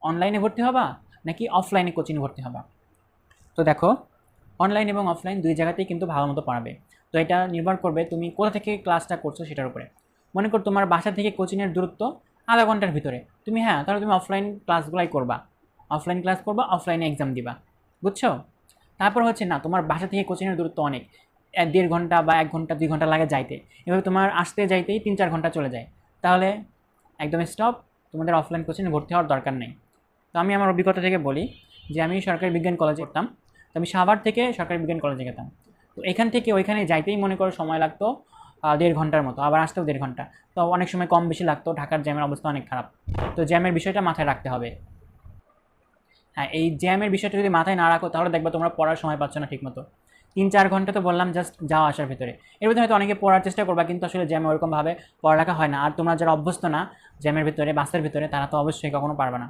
অনলাইনে ভর্তি হবা নাকি অফলাইনে কোচিং ভর্তি হবা? তো দেখো, অনলাইন এবং অফলাইন দুই জায়গাতেই কিন্তু ভালো মতো পড়াবে। তো এটা নির্ভর করবে তুমি কোথা থেকে ক্লাসটা করছো সেটার উপরে। মনে করো তোমার বাসা থেকে কোচিংয়ের দূরত্ব আধা ঘন্টার ভিতরে, তুমি হ্যাঁ তাহলে তুমি অফলাইন ক্লাসগুলাই করবা, অফলাইন ক্লাস করবা, অফলাইনে এক্সাম দিবা, বুঝছো? তারপর হচ্ছে না, তোমার বাসা থেকে কোচিংয়ের দূরত্ব অনেক, 1.5 ঘন্টা বা 1 ঘন্টা 2 ঘন্টা লাগে যাইতে, এভাবে তোমার আসতে যাইতেই 3-4 ঘন্টা চলে যায়, তাহলে একদম স্টপ, তোমাদের অফলাইন কোচিংয়ে ভর্তি হওয়ার দরকার নেই। তো আমি আমার অভিজ্ঞতা থেকে বলি যে আমি সরকারি বিজ্ঞান কলেজে পড়তাম, তো আমি সাভার থেকে সরকারি বিজ্ঞান কলেজে যেতাম। তো এখান থেকে ওইখানে যাইতেই মনে করো সময় লাগতো 1.5 ঘন্টার মতো, আবার আসতেও 1.5 ঘন্টা। তো অনেক সময় কম বেশি লাগতো, ঢাকার জ্যামের অবস্থা অনেক খারাপ। তো জ্যামের বিষয়টা মাথায় রাখতে হবে। হ্যাঁ, এই জ্যামের বিষয়টা যদি মাথায় না রাখো তাহলে দেখবে তোমরা পড়ার সময় পাচ্ছ না ঠিকমতো। 3-4 ঘন্টা তো বললাম জাস্ট যাওয়া আসার ভিতরে, এর ভিতরে হয়তো অনেকে পড়ার চেষ্টা করবা কিন্তু আসলে জ্যামে ওরকমভাবে পড়ালেখা হয় না। আর তোমরা যারা অভ্যস্ত না জ্যামের ভিতরে বাসের ভিতরে, তারা তো অবশ্যই কখনো পারবে না।